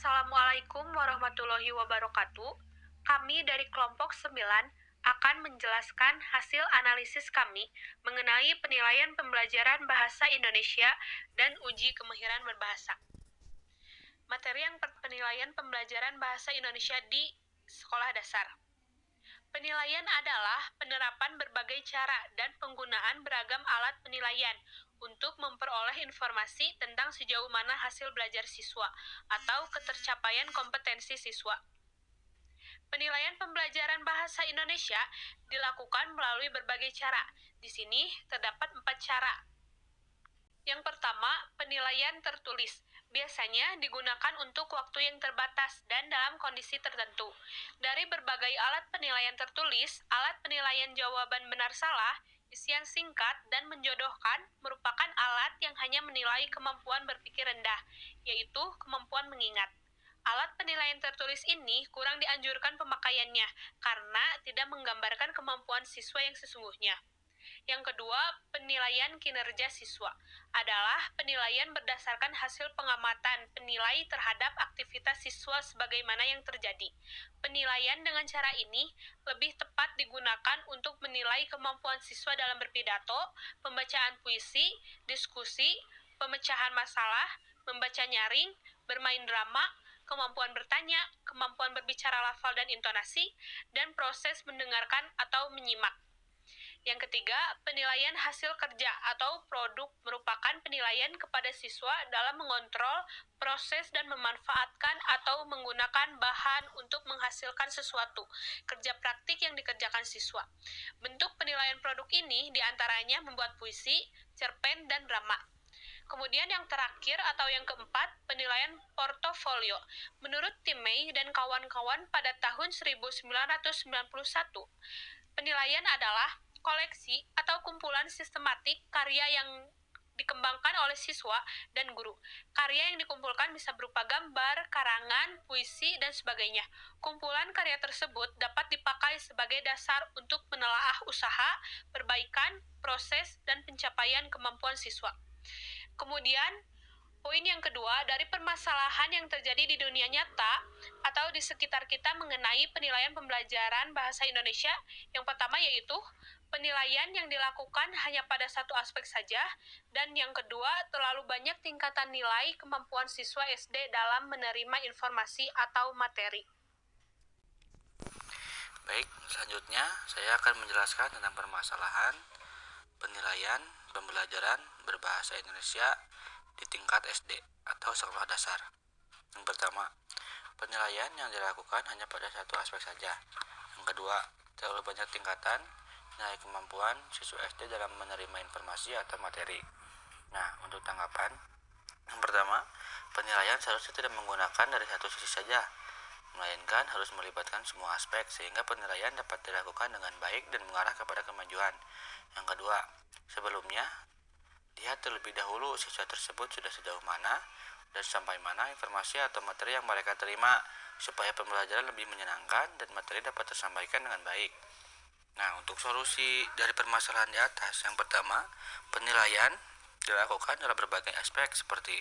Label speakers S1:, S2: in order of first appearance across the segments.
S1: Assalamualaikum warahmatullahi wabarakatuh. Kami dari kelompok 9 akan menjelaskan hasil analisis kami mengenai penilaian pembelajaran bahasa Indonesia dan uji kemahiran berbahasa. Materi yang penilaian pembelajaran bahasa Indonesia di sekolah dasar. Penilaian adalah penerapan berbagai cara dan penggunaan beragam alat penilaian untuk memperoleh informasi tentang sejauh mana hasil belajar siswa atau ketercapaian kompetensi siswa. Penilaian pembelajaran bahasa Indonesia dilakukan melalui berbagai cara. Di sini terdapat 4 cara. Yang pertama, penilaian tertulis. Biasanya digunakan untuk waktu yang terbatas dan dalam kondisi tertentu. Dari berbagai alat penilaian tertulis, alat penilaian jawaban benar salah, isian singkat, dan menjodohkan merupakan alat yang hanya menilai kemampuan berpikir rendah, yaitu kemampuan mengingat. Alat penilaian tertulis ini kurang dianjurkan pemakaiannya karena tidak menggambarkan kemampuan siswa yang sesungguhnya. Yang kedua, penilaian kinerja siswa adalah penilaian berdasarkan hasil pengamatan penilai terhadap aktivitas siswa sebagaimana yang terjadi. Penilaian dengan cara ini lebih tepat digunakan untuk menilai kemampuan siswa dalam berpidato, pembacaan puisi, diskusi, pemecahan masalah, membaca nyaring, bermain drama, kemampuan bertanya, kemampuan berbicara lafal dan intonasi, dan proses mendengarkan atau menyimak. Yang ketiga, penilaian hasil kerja atau produk merupakan penilaian kepada siswa dalam mengontrol proses dan memanfaatkan atau menggunakan bahan untuk menghasilkan sesuatu, kerja praktik yang dikerjakan siswa. Bentuk penilaian produk ini diantaranya membuat puisi, cerpen, dan drama. Kemudian yang terakhir atau yang keempat, penilaian portofolio. Menurut Tim May dan kawan-kawan pada tahun 1991, penilaian adalah koleksi atau kumpulan sistematik karya yang dikembangkan oleh siswa dan guru. Karya yang dikumpulkan bisa berupa gambar, karangan, puisi, dan sebagainya. Kumpulan karya tersebut dapat dipakai sebagai dasar untuk menelaah usaha, perbaikan, proses, dan pencapaian kemampuan siswa. Kemudian, poin yang kedua, dari permasalahan yang terjadi di dunia nyata atau di sekitar kita mengenai penilaian pembelajaran bahasa Indonesia, yang pertama yaitu penilaian yang dilakukan hanya pada satu aspek saja, dan yang kedua, terlalu banyak tingkatan nilai kemampuan siswa SD dalam menerima informasi atau materi.
S2: Baik, selanjutnya saya akan menjelaskan tentang permasalahan penilaian pembelajaran berbahasa Indonesia di tingkat SD atau sekolah dasar. Yang pertama, penilaian yang dilakukan hanya pada satu aspek saja. Yang kedua, terlalu banyak tingkatan nilai kemampuan siswa SD dalam menerima informasi atau materi. Nah, untuk tanggapan, yang pertama, penilaian seharusnya tidak menggunakan dari satu sisi saja, melainkan harus melibatkan semua aspek sehingga penilaian dapat dilakukan dengan baik dan mengarah kepada kemajuan. Yang kedua, sebelumnya, lihat terlebih dahulu siswa tersebut sudah sejauh mana dan sampai mana informasi atau materi yang mereka terima supaya pembelajaran lebih menyenangkan dan materi dapat tersampaikan dengan baik. Nah, untuk solusi dari permasalahan di atas, yang pertama, penilaian dilakukan dalam berbagai aspek seperti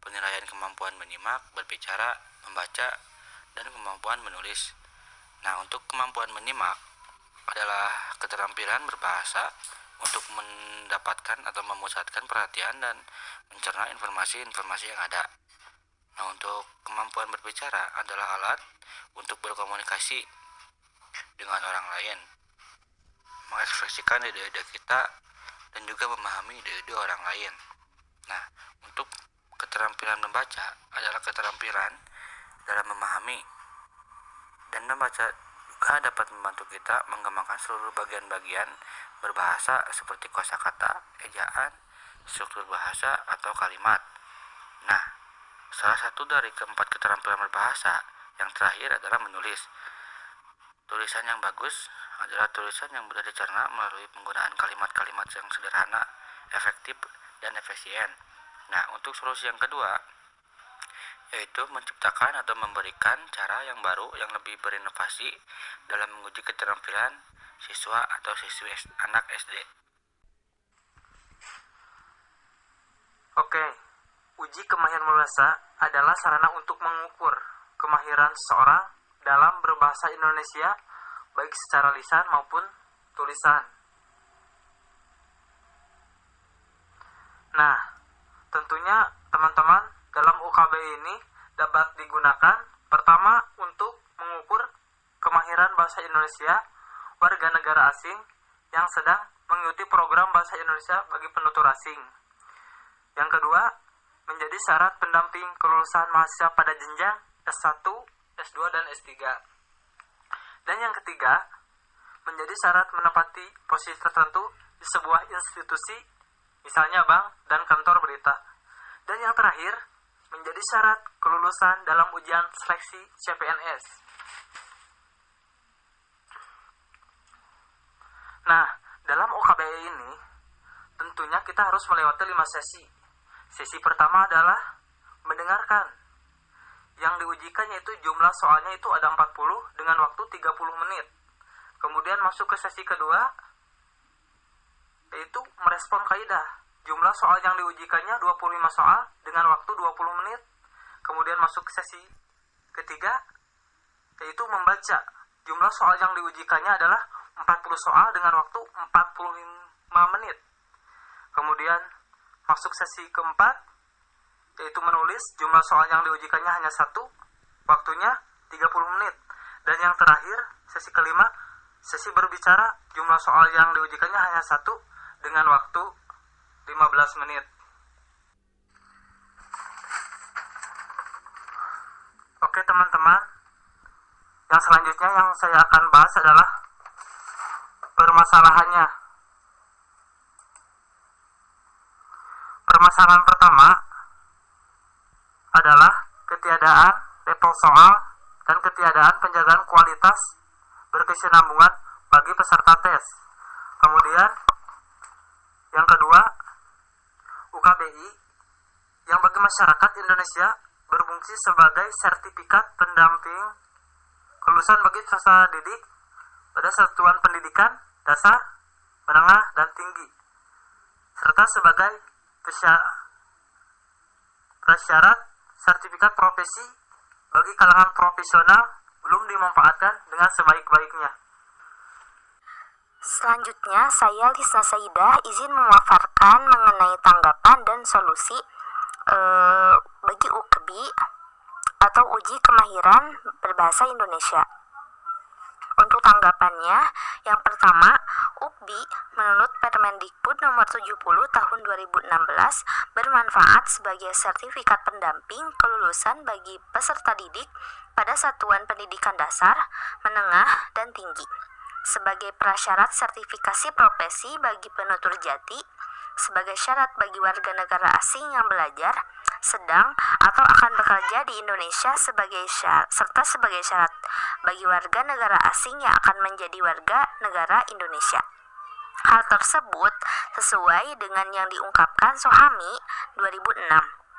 S2: penilaian kemampuan menyimak, berbicara, membaca, dan kemampuan menulis. Nah, untuk kemampuan menyimak adalah keterampilan berbahasa untuk mendapatkan atau memusatkan perhatian dan mencerna informasi-informasi yang ada. Nah, untuk kemampuan berbicara adalah alat untuk berkomunikasi dengan orang lain, mengekspresikan ide-ide kita, dan juga memahami ide-ide orang lain. Nah, untuk keterampilan membaca adalah keterampilan dalam memahami, dan membaca juga dapat membantu kita mengembangkan seluruh bagian-bagian berbahasa seperti kosakata, ejaan, struktur bahasa, atau kalimat. Nah, salah satu dari keempat keterampilan berbahasa yang terakhir adalah menulis. Tulisan yang bagus adalah tulisan yang mudah dicerna melalui penggunaan kalimat-kalimat yang sederhana, efektif, dan efisien. Nah, untuk solusi yang kedua, yaitu menciptakan atau memberikan cara yang baru yang lebih berinovasi dalam menguji keterampilan siswa atau siswi anak SD.
S3: Oke, Uji kemahiran berbahasa adalah sarana untuk mengukur kemahiran seseorang dalam berbahasa Indonesia, baik secara lisan maupun tulisan. Nah, tentunya teman-teman dalam UKB ini dapat digunakan pertama untuk mengukur kemahiran bahasa Indonesia warga negara asing yang sedang mengikuti program bahasa Indonesia bagi penutur asing. Yang kedua, menjadi syarat pendamping kelulusan mahasiswa pada jenjang S1, S2, dan S3. Dan yang ketiga, menjadi syarat menempati posisi tertentu di sebuah institusi, misalnya bank dan kantor berita. Dan yang terakhir, menjadi syarat kelulusan dalam ujian seleksi CPNS. Nah, dalam UKBE ini, tentunya kita harus melewati 5 sesi. Sesi pertama adalah mendengarkan. Yang diujikan yaitu jumlah soalnya itu ada 40 dengan waktu 30 menit. Kemudian masuk ke sesi kedua, yaitu merespon kaidah. Jumlah soal yang diujikannya 25 soal dengan waktu 20 menit. Kemudian masuk ke sesi ketiga, yaitu membaca. Jumlah soal yang diujikannya adalah 40 soal dengan waktu 45 menit. Kemudian masuk sesi keempat, yaitu menulis. Jumlah soal yang diujikannya hanya 1, waktunya 30 menit. Dan yang terakhir, sesi kelima, sesi berbicara. Jumlah soal yang diujikannya hanya 1 dengan waktu 15 menit. Oke teman-teman, yang selanjutnya yang saya akan bahas adalah permasalahannya. Permasalahan pertama adalah ketiadaan level soal dan ketiadaan penjagaan kualitas berkesinambungan bagi peserta tes. Kemudian yang kedua, UKBI yang bagi masyarakat Indonesia berfungsi sebagai sertifikat pendamping kelulusan bagi peserta didik pada satuan pendidikan dasar, menengah, dan tinggi, serta sebagai prasyarat sertifikat profesi bagi kalangan profesional belum dimanfaatkan dengan sebaik-baiknya.
S4: Selanjutnya, saya Lisna Saidah izin memaparkan mengenai tanggapan dan solusi bagi UKBI atau uji kemahiran berbahasa Indonesia. Untuk tanggapannya, yang pertama, UKBI menurut Permendikbud nomor 70 tahun 2016 bermanfaat sebagai sertifikat pendamping kelulusan bagi peserta didik pada satuan pendidikan dasar, menengah, dan tinggi, sebagai prasyarat sertifikasi profesi bagi penutur jati, sebagai syarat bagi warga negara asing yang belajar, sedang, atau akan bekerja di Indonesia serta sebagai syarat bagi warga negara asing yang akan menjadi warga negara Indonesia. Hal tersebut sesuai dengan yang diungkapkan Sohami 2006,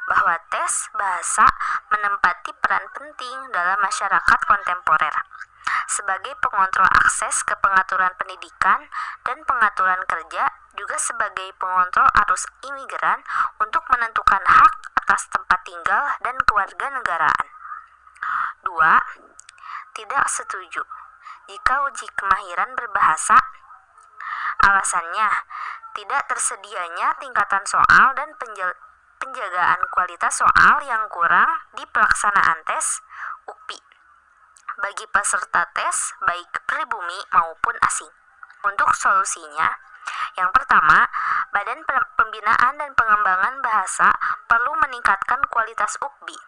S4: bahwa tes bahasa menempati peran penting dalam masyarakat kontemporer sebagai pengontrol akses ke pengaturan pendidikan dan pengaturan kerja, juga sebagai pengontrol arus imigran untuk menentukan hak atas tempat tinggal dan kewarganegaraan. 2. Tidak setuju jika uji kemahiran berbahasa. Alasannya, tidak tersedianya tingkatan soal dan penjagaan kualitas soal yang kurang di pelaksanaan tes UKBI bagi peserta tes baik pribumi maupun asing. Untuk solusinya, yang pertama, Badan Pembinaan dan Pengembangan Bahasa perlu meningkatkan kualitas UKBI,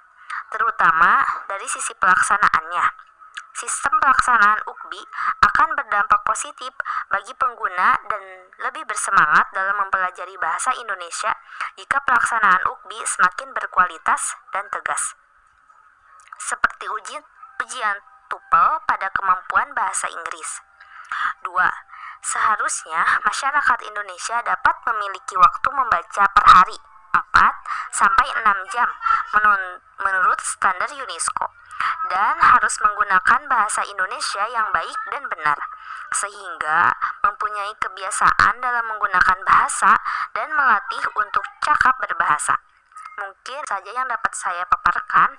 S4: terutama dari sisi pelaksanaannya. Sistem pelaksanaan UKBI akan berdampak positif bagi pengguna dan lebih bersemangat dalam mempelajari bahasa Indonesia jika pelaksanaan UKBI semakin berkualitas dan tegas. Seperti ujian TOEFL pada kemampuan bahasa Inggris. 2. Seharusnya masyarakat Indonesia dapat memiliki waktu membaca per hari 4-6 jam menurut standar UNESCO, dan harus menggunakan bahasa Indonesia yang baik dan benar, sehingga mempunyai kebiasaan dalam menggunakan bahasa dan melatih untuk cakap berbahasa. Mungkin saja yang dapat saya paparkan.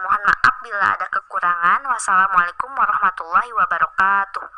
S4: Mohon maaf bila ada kekurangan. Wassalamualaikum warahmatullahi wabarakatuh.